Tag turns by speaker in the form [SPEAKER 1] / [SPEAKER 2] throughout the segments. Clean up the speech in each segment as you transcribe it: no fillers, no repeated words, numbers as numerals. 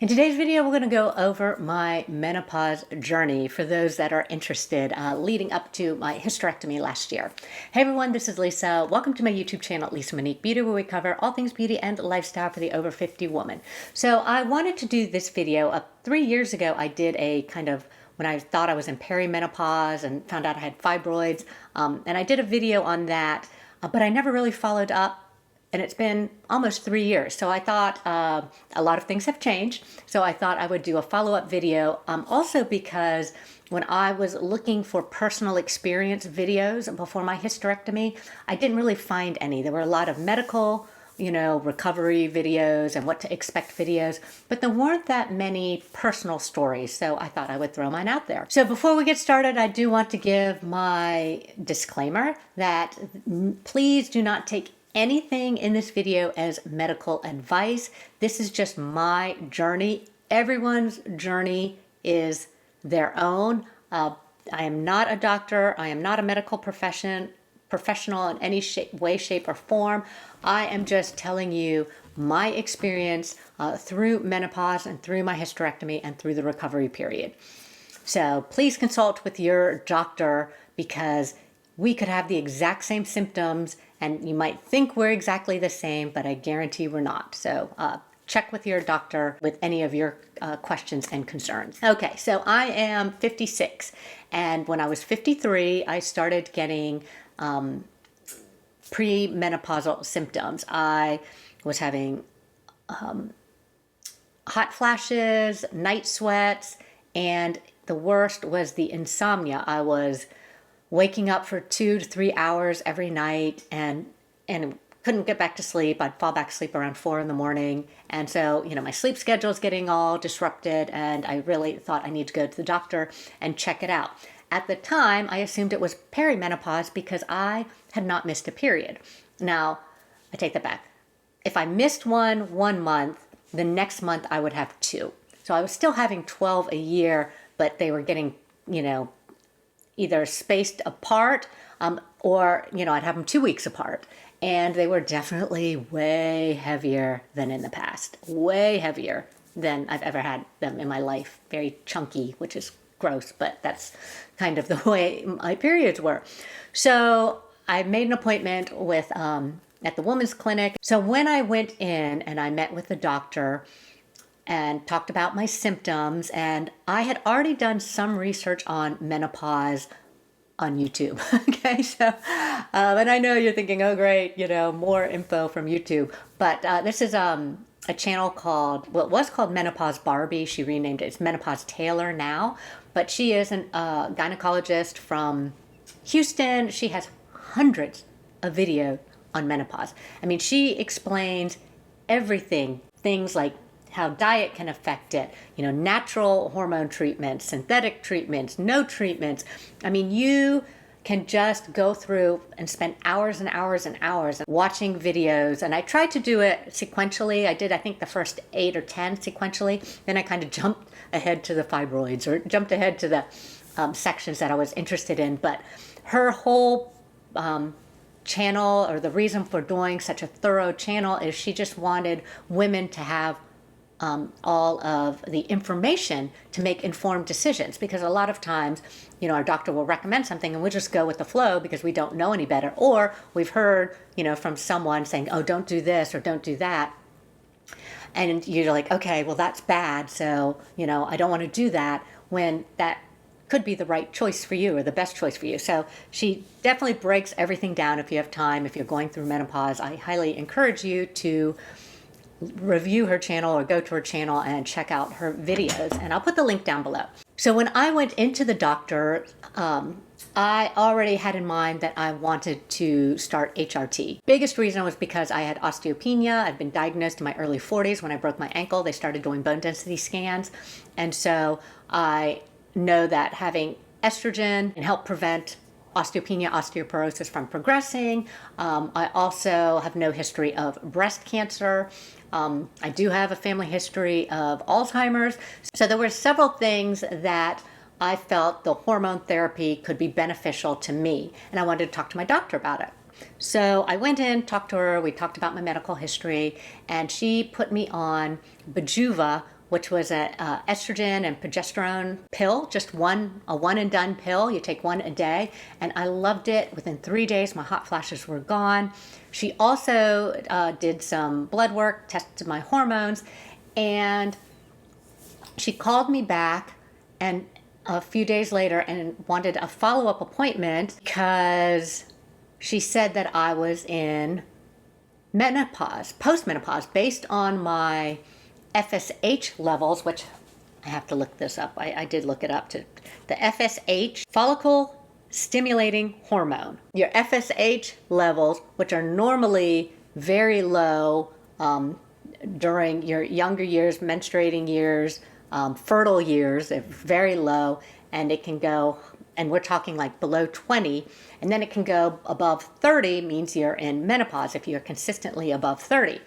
[SPEAKER 1] In today's video, we're going to go over my menopause journey for those that are interested leading up to my hysterectomy last year. Hey everyone, this is Lisa. Welcome to my YouTube channel, Lisa Monique Beauty, where we cover all things beauty and lifestyle for the over 50 woman. So I wanted to do this video. 3 years ago, I did a kind of, when I thought I was in perimenopause and found out I had fibroids, and I did a video on that, but I never really followed up. And it's been almost 3 years. So I thought a lot of things have changed. So I thought I would do a follow-up video. Also because when I was looking for personal experience videos before my hysterectomy, I didn't really find any. There were a lot of medical, recovery videos and what to expect videos, but there weren't that many personal stories. So I thought I would throw mine out there. So before we get started, I do want to give my disclaimer that please do not take anything in this video as medical advice. This is just my journey. Everyone's journey is their own. I am not a doctor. I am not a medical professional in any way, shape, or form. I am just telling you my experience through menopause and through my hysterectomy and through the recovery period. So please consult with your doctor, because we could have the exact same symptoms and you might think we're exactly the same, but I guarantee we're not. So check with your doctor with any of your questions and concerns. Okay, so I am 56, and when I was 53, I started getting premenopausal symptoms. I was having hot flashes, night sweats, and the worst was the insomnia. I was waking up for 2 to 3 hours every night and couldn't get back to sleep. I'd fall back asleep around 4 in the morning. And so, my sleep schedule is getting all disrupted, and I really thought I need to go to the doctor and check it out. At the time, I assumed it was perimenopause because I had not missed a period. Now, I take that back. If I missed one month, the next month I would have 2. So I was still having 12 a year, but they were getting, either spaced apart or, I'd have them 2 weeks apart. And they were definitely way heavier than in the past. Way heavier than I've ever had them in my life. Very chunky, which is gross, but that's kind of the way my periods were. So I made an appointment with at the women's clinic. So when I went in and I met with the doctor and talked about my symptoms, and I had already done some research on menopause on YouTube. Okay, so, and I know you're thinking, oh great, more info from YouTube, but this is a channel called, well, it was called Menopause Barbie. She renamed it. It's Menopause Taylor now, but she is a gynecologist from Houston. She has hundreds of videos on menopause. I mean, she explains everything, things like how diet can affect it, natural hormone treatments, synthetic treatments, no treatments. I mean, you can just go through and spend hours and hours and hours watching videos. And I tried to do it sequentially. I did, I think, the first 8 or 10 sequentially. Then I kind of jumped ahead to the fibroids, or jumped ahead to the sections that I was interested in. But her whole channel, or the reason for doing such a thorough channel, is she just wanted women to have all of the information to make informed decisions, because a lot of times, our doctor will recommend something and we'll just go with the flow because we don't know any better, or we've heard, from someone saying, oh, don't do this or don't do that. And you're like, okay, well, that's bad. So, I don't want to do that, when that could be the right choice for you or the best choice for you. So she definitely breaks everything down. If you have time, if you're going through menopause, I highly encourage you to review her channel or go to her channel and check out her videos, and I'll put the link down below. So when I went into the doctor, I already had in mind that I wanted to start HRT. Biggest reason was because I had osteopenia. I'd been diagnosed in my early 40s. When I broke my ankle, they started doing bone density scans, and so I know that having estrogen can help prevent osteopenia, osteoporosis from progressing. I also have no history of breast cancer. I do have a family history of Alzheimer's. So there were several things that I felt the hormone therapy could be beneficial to me, and I wanted to talk to my doctor about it. So I went in, talked to her, we talked about my medical history, and she put me on Bijuva, which was a estrogen and progesterone pill, just a one and done pill. You take one a day, and I loved it. Within 3 days, my hot flashes were gone. She also did some blood work, tested my hormones, and she called me back and a few days later and wanted a follow-up appointment because she said that I was in menopause, postmenopause, based on my FSH levels, which I have to look this up. I did look it up. To the FSH, follicle stimulating hormone. Your FSH levels, which are normally very low during your younger years, menstruating years, fertile years, they're very low, and it can go, and we're talking like below 20, and then it can go above 30, means you're in menopause if you're consistently above 30.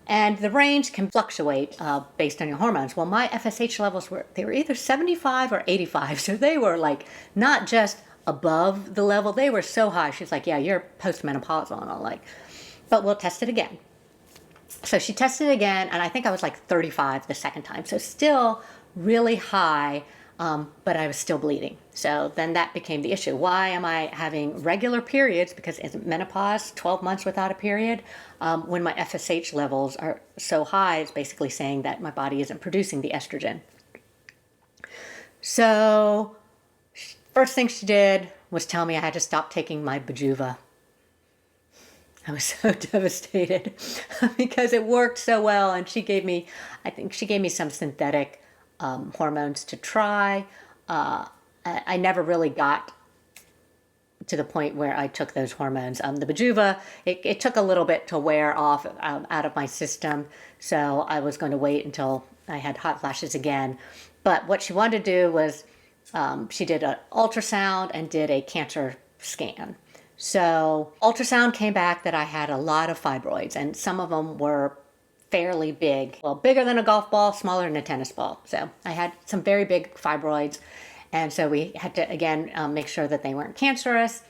[SPEAKER 1] And the range can fluctuate based on your hormones. Well, my FSH levels were either 75 or 85. So they were like not just above the level, they were so high. She's like, yeah, you're postmenopausal. And I'm like, but we'll test it again. So she tested it again, and I think I was like 35 the second time. So still really high, but I was still bleeding. So then that became the issue. Why am I having regular periods? Because isn't menopause 12 months without a period? When my FSH levels are so high, it's basically saying that my body isn't producing the estrogen. So first thing she did was tell me I had to stop taking my Bijuva. I was so devastated because it worked so well, and I think she gave me some synthetic hormones to try. I never really got to the point where I took those hormones. The Bijuva, it took a little bit to wear off out of my system, so I was going to wait until I had hot flashes again. But what she wanted to do was she did an ultrasound and did a cancer scan. So ultrasound came back that I had a lot of fibroids, and some of them were fairly big. Well, bigger than a golf ball, smaller than a tennis ball. So I had some very big fibroids. And so we had to, again, make sure that they weren't cancerous.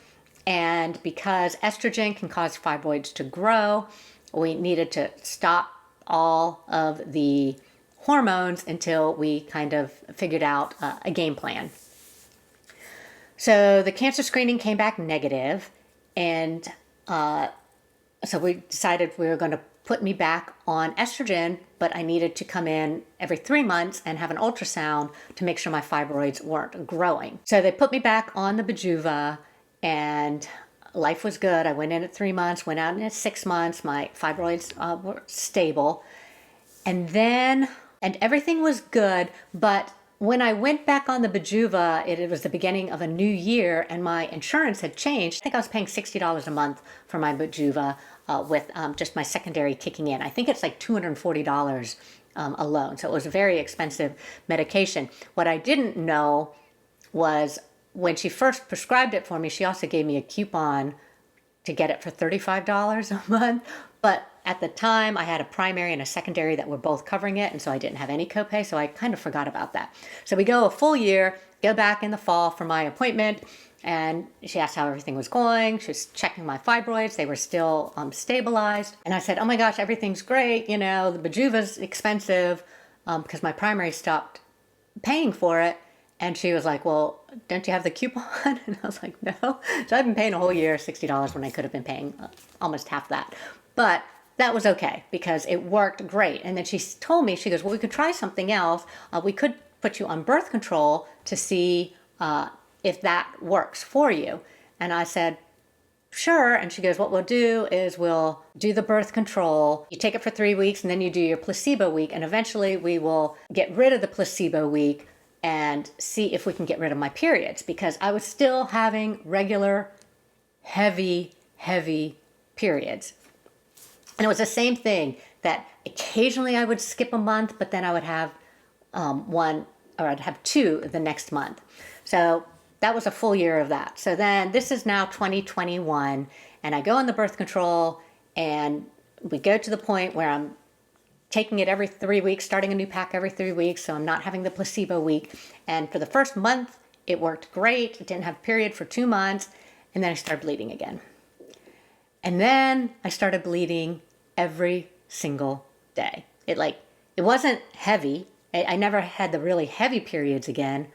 [SPEAKER 1] And because estrogen can cause fibroids to grow, we needed to stop all of the hormones until we kind of figured out a game plan. So the cancer screening came back negative, and so we decided we were going to put me back on estrogen, but I needed to come in every 3 months and have an ultrasound to make sure my fibroids weren't growing. So they put me back on the Bijuva, and life was good. I went in at 3 months, went out in at 6 months. My fibroids were stable. And everything was good, but when I went back on the Bijuva, it was the beginning of a new year, and my insurance had changed. I think I was paying $60 a month for my Bijuva with just my secondary kicking in. I think it's like $240 alone. So it was a very expensive medication. What I didn't know was when she first prescribed it for me, she also gave me a coupon to get it for $35 a month. But at the time, I had a primary and a secondary that were both covering it, and so I didn't have any copay, so I kind of forgot about that. So we go a full year, go back in the fall for my appointment, and she asked how everything was going. She was checking my fibroids. They were still stabilized. And I said, oh my gosh, everything's great. You know, the Bijuva's expensive because my primary stopped paying for it. And she was like, well, don't you have the coupon? And I was like, no. So I've been paying a whole year $60 when I could have been paying almost half that. But that was okay because it worked great. And then she told me, she goes, well, we could try something else. We could put you on birth control to see if that works for you. And I said, sure. And she goes, what we'll do is we'll do the birth control. You take it for 3 weeks, and then you do your placebo week. And eventually we will get rid of the placebo week and see if we can get rid of my periods, because I was still having regular, heavy periods. And it was the same thing that occasionally I would skip a month, but then I would have one, or I'd have two the next month. So that was a full year of that. So then this is now 2021, and I go on the birth control, and we go to the point where I'm taking it every 3 weeks, starting a new pack every 3 weeks, so I'm not having the placebo week. And for the first month, it worked great. It didn't have a period for 2 months, and then I started bleeding again. And then I started bleeding every single day. It it wasn't heavy. I never had the really heavy periods again,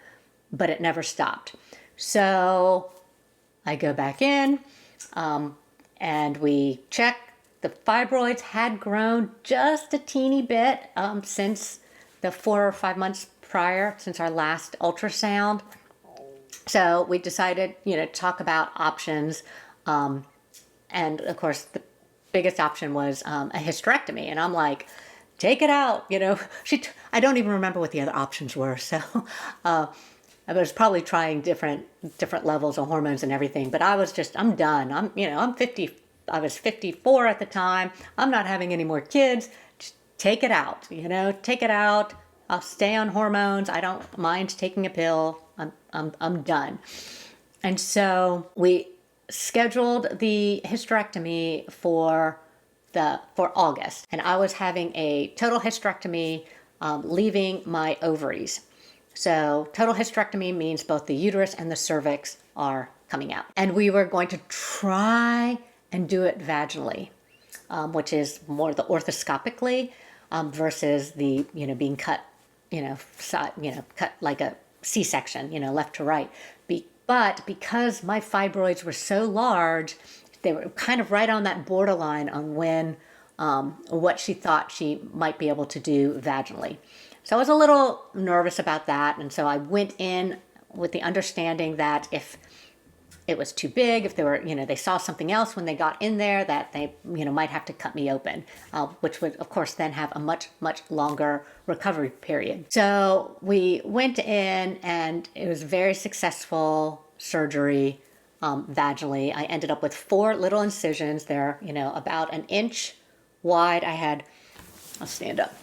[SPEAKER 1] but it never stopped. So I go back in, and we check. The fibroids had grown just a teeny bit since the 4 or 5 months prior, since our last ultrasound. So we decided, to talk about options. And of course, the biggest option was a hysterectomy. And I'm like, take it out. I don't even remember what the other options were. So I was probably trying different levels of hormones and everything. But I'm done. I'm 50. I was 54 at the time. I'm not having any more kids. Just take it out. Take it out. I'll stay on hormones. I don't mind taking a pill. I'm done. And so we scheduled the hysterectomy for August, and I was having a total hysterectomy, leaving my ovaries. So total hysterectomy means both the uterus and the cervix are coming out, and we were going to try and do it vaginally, which is more the orthoscopically, versus the being cut, cut like a C-section, left to right. But because my fibroids were so large, they were kind of right on that borderline on when what she thought she might be able to do vaginally. So I was a little nervous about that, and so I went in with the understanding that if it was too big, if they were, they saw something else when they got in there, that they, might have to cut me open, which would, of course, then have a much, much longer recovery period. So we went in, and it was very successful surgery vaginally. I ended up with 4 little incisions. They're, about an inch wide. I'll stand up.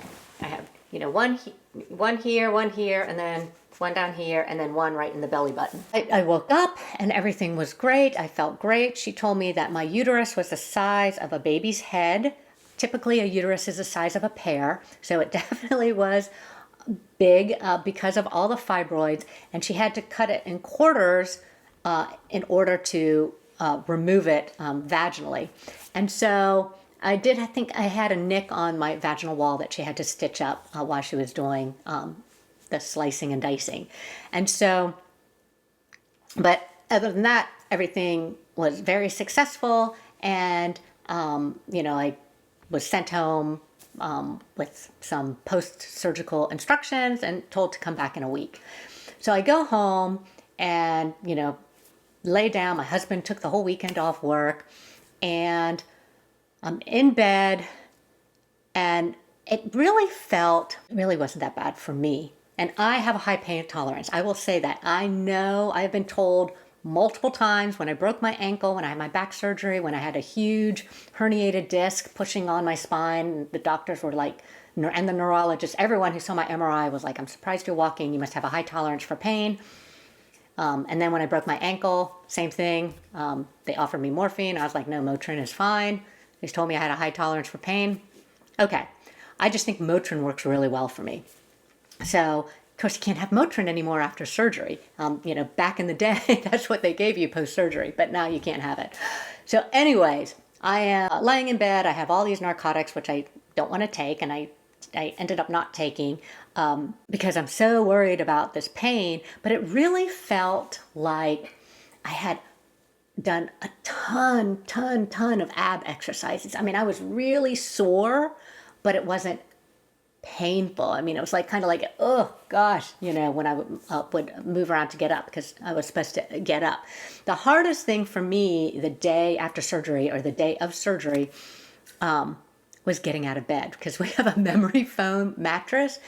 [SPEAKER 1] I have, one here, and then one down here, and then one right in the belly button. I woke up and everything was great. I felt great. She told me that my uterus was the size of a baby's head. Typically, a uterus is the size of a pear, so it definitely was big because of all the fibroids, and she had to cut it in quarters in order to remove it vaginally. And so I think I had a nick on my vaginal wall that she had to stitch up while she was doing the slicing and dicing. And so, but other than that, everything was very successful. And, I was sent home with some post-surgical instructions and told to come back in a week. So I go home and, lay down. My husband took the whole weekend off work, and I'm in bed, and it really wasn't that bad for me. And I have a high pain tolerance. I will say that. I know I have been told multiple times when I broke my ankle, when I had my back surgery, when I had a huge herniated disc pushing on my spine, the doctors were like, and the neurologist, everyone who saw my MRI was like, I'm surprised you're walking. You must have a high tolerance for pain. And then when I broke my ankle, same thing. They offered me morphine. I was like, no, Motrin is fine. They told me I had a high tolerance for pain. Okay. I just think Motrin works really well for me. So, of course, you can't have Motrin anymore after surgery. Back in the day, that's what they gave you post-surgery, but now you can't have it. So anyways, I am laying in bed. I have all these narcotics, which I don't want to take, and I ended up not taking because I'm so worried about this pain. But it really felt like I had done a ton of ab exercises. I mean, I was really sore, but it wasn't painful. I mean, it was like kind of like, oh gosh, when I would move around to get up, because I was supposed to get up. The hardest thing for me the day after surgery or the day of surgery was getting out of bed, because we have a memory foam mattress.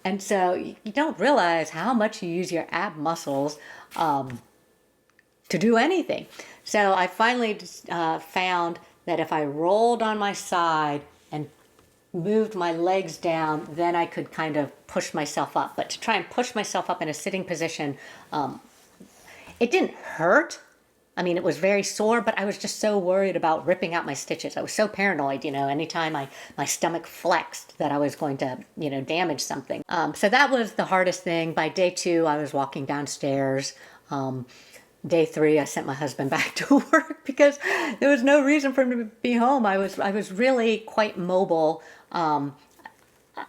[SPEAKER 1] And so you don't realize how much you use your ab muscles to do anything. So I finally found that if I rolled on my side and moved my legs down, then I could kind of push myself up. But to try and push myself up in a sitting position, it didn't hurt. I mean, it was very sore, but I was just so worried about ripping out my stitches. I was so paranoid, anytime my stomach flexed that I was going to, damage something. So that was the hardest thing. By day 2, I was walking downstairs. Day 3, I sent my husband back to work because there was no reason for him to be home. I was really quite mobile.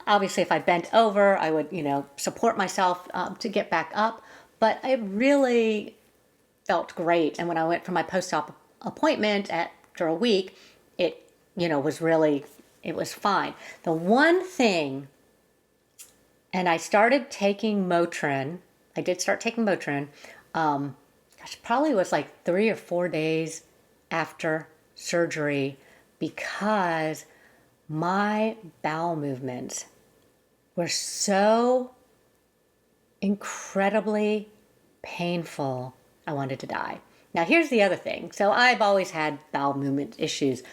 [SPEAKER 1] obviously if I bent over, I would, support myself to get back up. But I really felt great. And when I went for my post-op appointment after a week, it, was really, it was fine. The one thing, and I started taking Motrin. I did start taking Motrin. Probably was like 3 or 4 days after surgery because my bowel movements were so incredibly painful. I wanted to die. Now, here's the other thing. So I've always had bowel movement issues,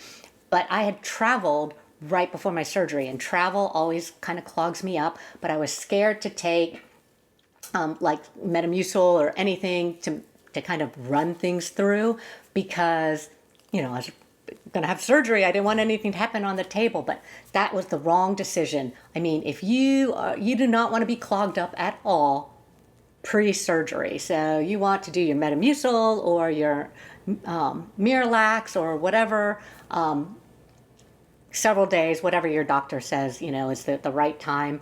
[SPEAKER 1] but I had traveled right before my surgery, and travel always kind of clogs me up. But I was scared to take like Metamucil or anything to kind of run things through because, I was going to have surgery. I didn't want anything to happen on the table, but that was the wrong decision. I mean, if you do not want to be clogged up at all pre-surgery. So you want to do your Metamucil or your Miralax or whatever, several days, whatever your doctor says, is the right time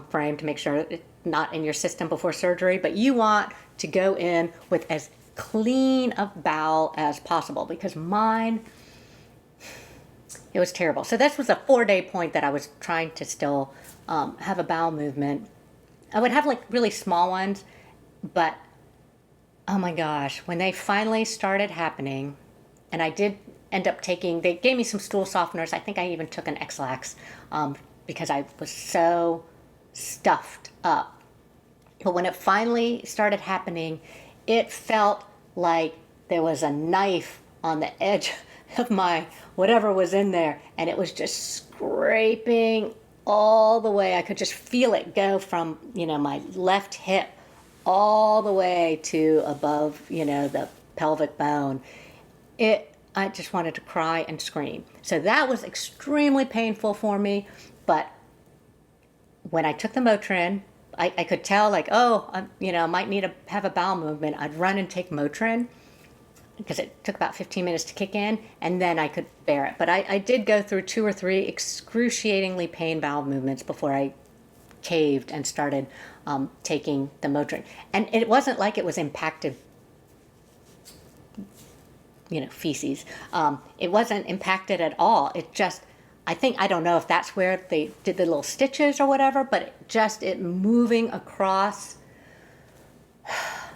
[SPEAKER 1] frame to make sure it's not in your system before surgery. But you want to go in with as clean a bowel as possible because mine, it was terrible. So this was a 4-day point that I was trying to still have a bowel movement. I would have like really small ones, but oh my gosh, when they finally started happening, and I did end up taking, they gave me some stool softeners. I think I even took an X-Lax because I was so stuffed up. But when it finally started happening, it felt like there was a knife on the edge of my whatever was in there, and it was just scraping all the way. I could just feel it go from, my left hip all the way to above, the pelvic bone. I just wanted to cry and scream. So that was extremely painful for me. But when I took the Motrin, I could tell like, I might need to have a bowel movement. I'd run and take Motrin because it took about 15 minutes to kick in, and then I could bear it. But I did go through 2 or 3 excruciatingly pain bowel movements before I caved and started taking the Motrin. And it wasn't like it was impacted, feces. It wasn't impacted at all. It just, I don't know if that's where they did the little stitches or whatever, but it moving across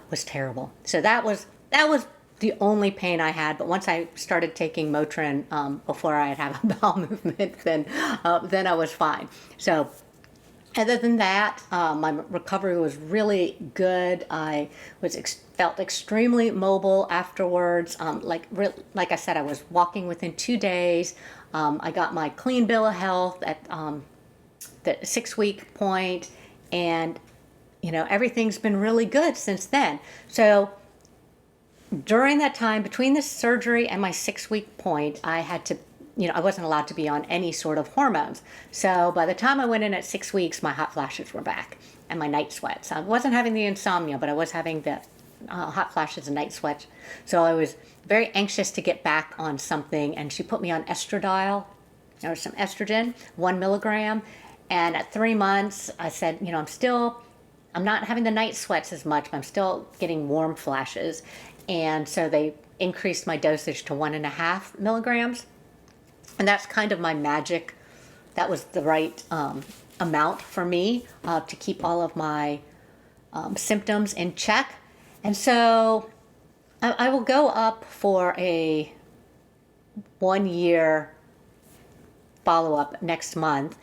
[SPEAKER 1] was terrible. So that was the only pain I had. But once I started taking Motrin before I'd have a bowel movement, then I was fine. So other than that, my recovery was really good. I felt extremely mobile afterwards. Like I said, I was walking within 2 days. I got my clean bill of health at the 6-week point, and everything's been really good since then. So during that time between the surgery and my 6-week point, I had to, I wasn't allowed to be on any sort of hormones. So by the time I went in at 6 weeks, my hot flashes were back and my night sweats. I wasn't having the insomnia, but I was having the hot flashes and night sweats. So I was very anxious to get back on something, and she put me on estradiol, or some estrogen, 1 milligram. And at 3 months, I said, I'm not having the night sweats as much, but I'm still getting warm flashes. And so they increased my dosage to 1.5 milligrams. And that's kind of my magic. That was the right amount for me to keep all of my symptoms in check. And so I will go up for a 1-year follow-up next month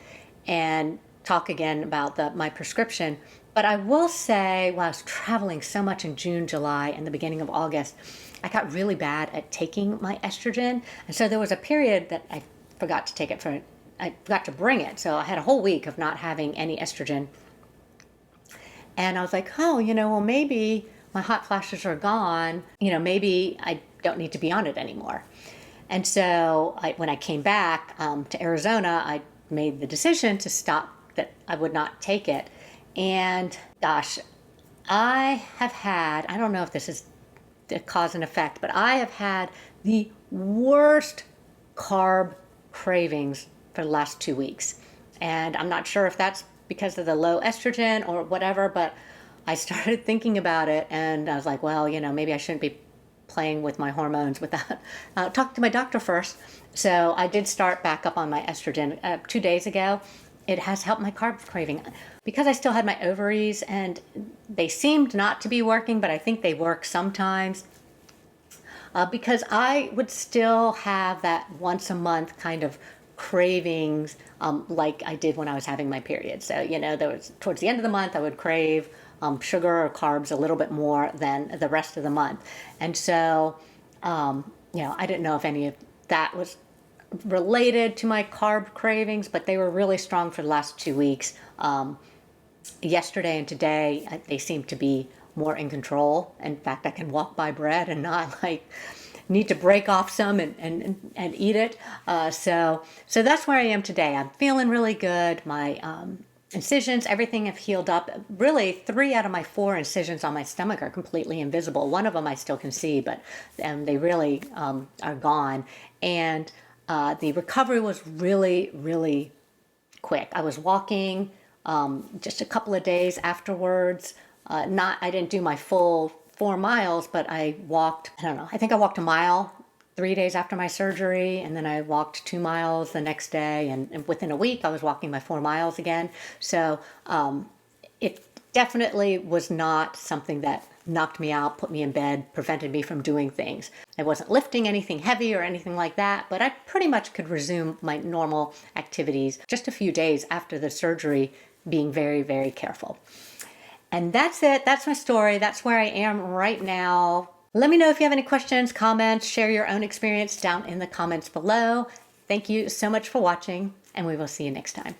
[SPEAKER 1] and talk again about my prescription. But I will say, while I was traveling so much in June, July, and the beginning of August, I got really bad at taking my estrogen. And so there was a period that I forgot to take it I forgot to bring it. So I had a whole week of not having any estrogen. And I was like, well, maybe my hot flashes are gone. Maybe I don't need to be on it anymore. And so when I came back to Arizona, I made the decision to stop, that I would not take it. And gosh, I have had, I don't know if this is the cause and effect, but I have had the worst carb cravings for the last 2 weeks. And I'm not sure if that's because of the low estrogen or whatever, but I started thinking about it and I was like, well, maybe I shouldn't be playing with my hormones without talking to my doctor first. So I did start back up on my estrogen 2 days ago. It has helped my carb craving because I still had my ovaries and they seemed not to be working, but I think they work sometimes. Because I would still have that once a month kind of cravings, like I did when I was having my period. So, there was towards the end of the month, I would crave sugar or carbs a little bit more than the rest of the month. And so, I didn't know if any of that was related to my carb cravings, but they were really strong for the last 2 weeks. Yesterday and today, they seem to be more in control. In fact, I can walk by bread and not need to break off some and eat it. So that's where I am today. I'm feeling really good. My incisions, everything have healed up. Really, 3 out of my 4 incisions on my stomach are completely invisible. One of them I still can see, but they really are gone. And the recovery was really, really quick. I was walking just a couple of days afterwards. I didn't do my full 4 miles, but I walked, I don't know, I think I walked a mile 3 days after my surgery, and then I walked 2 miles the next day, and within a week I was walking my 4 miles again. So it definitely was not something that knocked me out, put me in bed, prevented me from doing things. I wasn't lifting anything heavy or anything like that, but I pretty much could resume my normal activities just a few days after the surgery, being very, very careful. And that's it. That's my story. That's where I am right now. Let me know if you have any questions, comments, share your own experience down in the comments below. Thank you so much for watching, and we will see you next time.